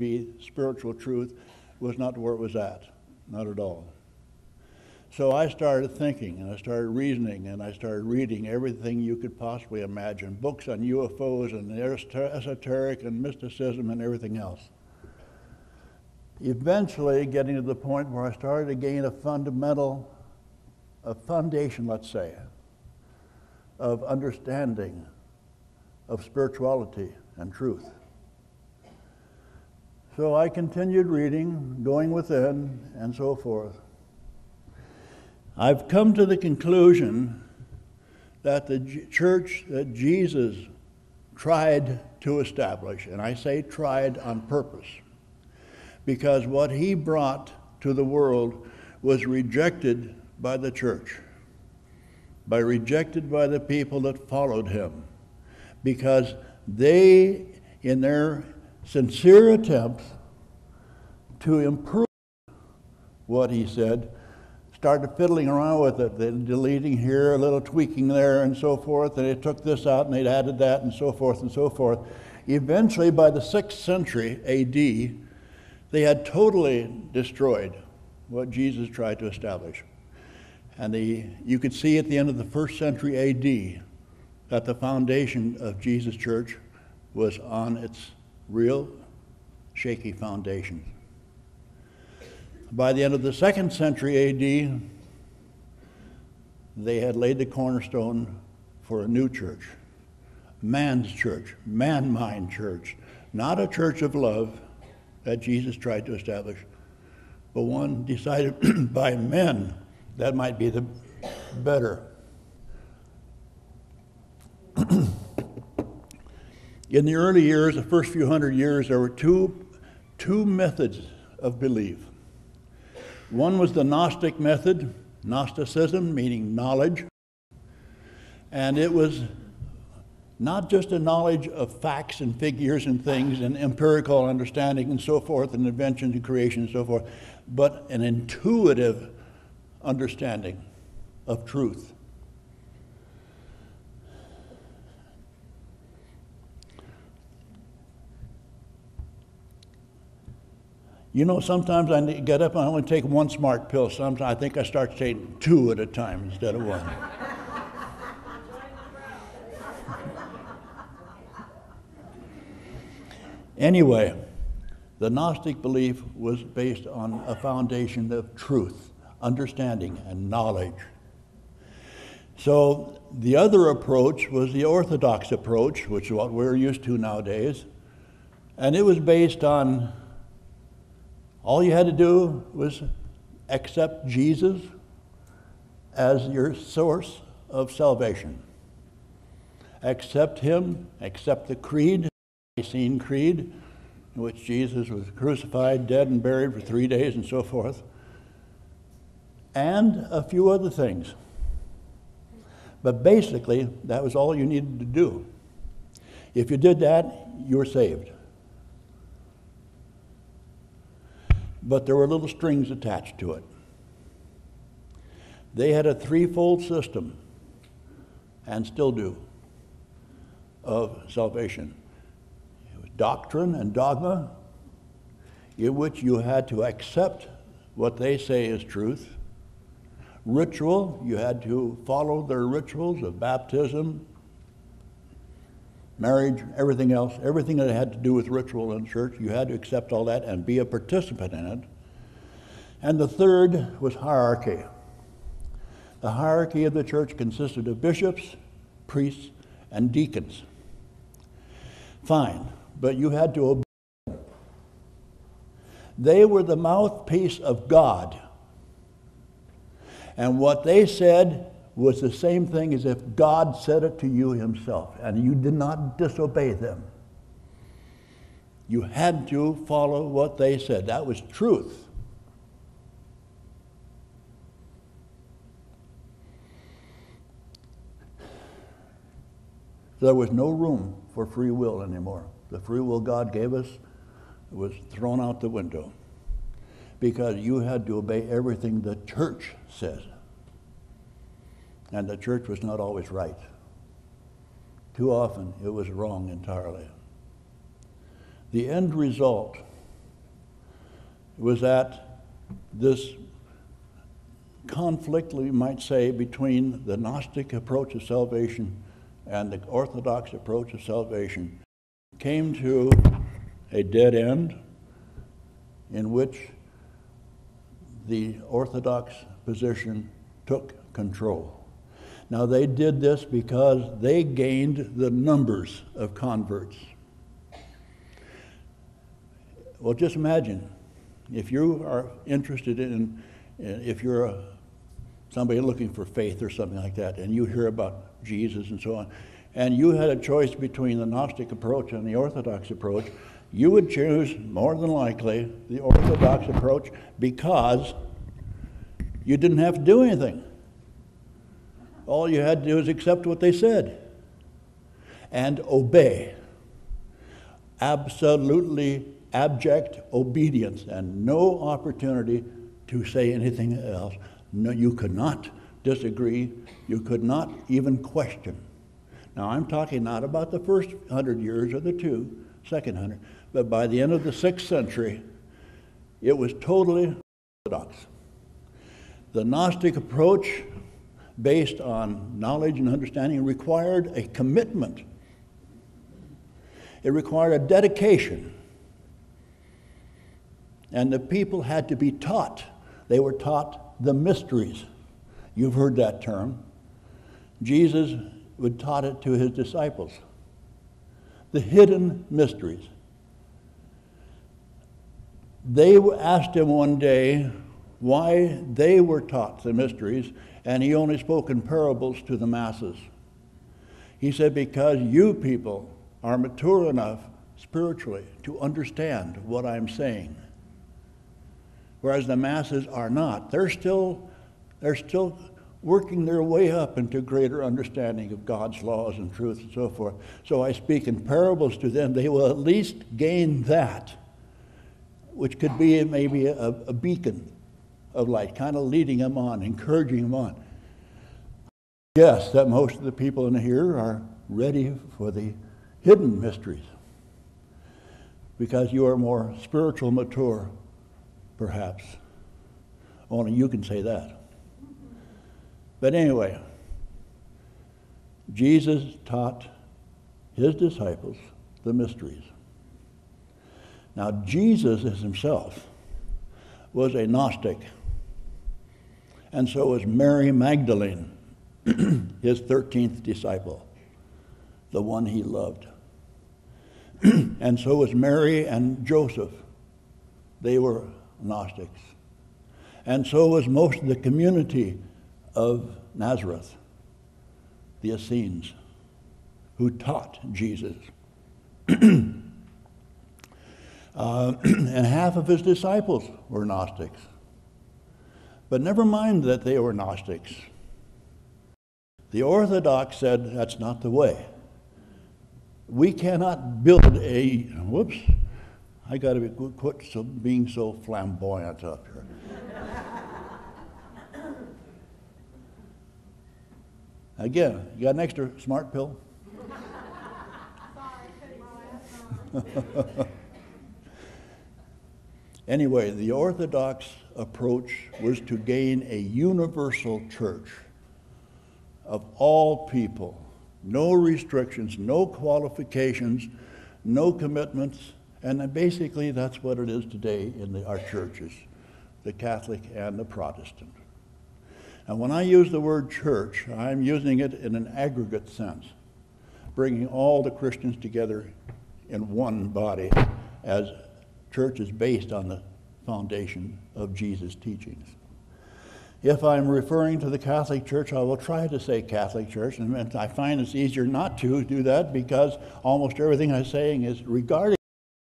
be spiritual truth was not where it was at, not at all. So I started thinking, and I started reasoning, and I started reading everything you could possibly imagine, books on UFOs and esoteric and mysticism and everything else. Eventually getting to the point where I started to gain a foundation, let's say, of understanding of spirituality and truth. So I continued reading, going within, and so forth. I've come to the conclusion that the church that Jesus tried to establish, and I say tried on purpose, because what he brought to the world was rejected by the church, rejected by the people that followed him, because they, in their sincere attempts to improve what he said, started fiddling around with it, they deleting here, a little tweaking there, and so forth, and they took this out and they'd added that, and so forth and so forth. Eventually, by the 6th century A.D., they had totally destroyed what Jesus tried to establish. And you could see at the end of the 1st century A.D. that the foundation of Jesus' church was on its real shaky foundation. By the end of the 2nd century A.D., they had laid the cornerstone for a new church, man's church, man-mind church, not a church of love that Jesus tried to establish, but one decided by men that might be the better. In the early years, the first few hundred years, there were two methods of belief. One was the Gnostic method, Gnosticism, meaning knowledge. And it was not just a knowledge of facts and figures and things and empirical understanding and so forth and invention and creation and so forth, but an intuitive understanding of truth. You know, sometimes I get up and I only take one smart pill. Sometimes I think I start taking 2 at a time instead of 1. Anyway, the Gnostic belief was based on a foundation of truth, understanding, and knowledge. So the other approach was the Orthodox approach, which is what we're used to nowadays. And it was based on all you had to do was accept Jesus as your source of salvation. Accept him, accept the creed, the Nicene Creed, in which Jesus was crucified, dead, and buried for 3 days and so forth, and a few other things. But basically, that was all you needed to do. If you did that, you were saved. But there were little strings attached to it. They had a threefold system, and still do, of salvation. It was doctrine and dogma, in which you had to accept what they say is truth. Ritual, you had to follow their rituals of baptism, marriage, everything else, everything that had to do with ritual in church, you had to accept all that and be a participant in it. And the third was hierarchy. The hierarchy of the church consisted of bishops, priests, and deacons. Fine, but you had to obey them. They were the mouthpiece of God. And what they said was the same thing as if God said it to you himself, and you did not disobey them. You had to follow what they said. That was truth. There was no room for free will anymore. The free will God gave us was thrown out the window because you had to obey everything the church said. And the church was not always right. Too often it was wrong entirely. The end result was at this conflict, we might say, between the Gnostic approach of salvation and the Orthodox approach of salvation, came to a dead end in which the Orthodox position took control. Now, they did this because they gained the numbers of converts. Well, just imagine, if you are interested if you're somebody looking for faith or something like that, and you hear about Jesus and so on, and you had a choice between the Gnostic approach and the Orthodox approach, you would choose, more than likely, the Orthodox approach because you didn't have to do anything. All you had to do is accept what they said and obey. Absolutely abject obedience and no opportunity to say anything else. No, you could not disagree. You could not even question. Now, I'm talking not about the first 100 years or the second 100, but by the end of the 6th century, it was totally orthodox. The Gnostic approach, based on knowledge and understanding, required a commitment. It required a dedication. And the people had to be taught. They were taught the mysteries. You've heard that term. Jesus would taught it to his disciples. The hidden mysteries. They asked him one day why they were taught the mysteries, and he only spoke in parables to the masses. He said, because you people are mature enough spiritually to understand what I'm saying, whereas the masses are not. They're still working their way up into greater understanding of God's laws and truth and so forth. So I speak in parables to them. They will at least gain that, which could be maybe a beacon of light, kind of leading them on, encouraging them on. Yes, that most of the people in here are ready for the hidden mysteries because you are more spiritual mature, perhaps. Only you can say that. But anyway, Jesus taught his disciples the mysteries. Now, Jesus himself was a Gnostic, and so was Mary Magdalene, his 13th disciple, the one he loved. And so was Mary and Joseph. They were Gnostics. And so was most of the community of Nazareth, the Essenes, who taught Jesus. And half of his disciples were Gnostics. But never mind that they were Gnostics. The Orthodox said that's not the way. We cannot build I got to quit being so flamboyant up here. Again, you got an extra smart pill? Anyway, the Orthodox approach was to gain a universal church of all people. No restrictions, no qualifications, no commitments, and basically that's what it is today in our churches, the Catholic and the Protestant. And when I use the word church, I'm using it in an aggregate sense, bringing all the Christians together in one body, as church is based on the foundation of Jesus' teachings. If I'm referring to the Catholic Church, I will try to say Catholic Church, and I find it's easier not to do that because almost everything I'm saying is regarding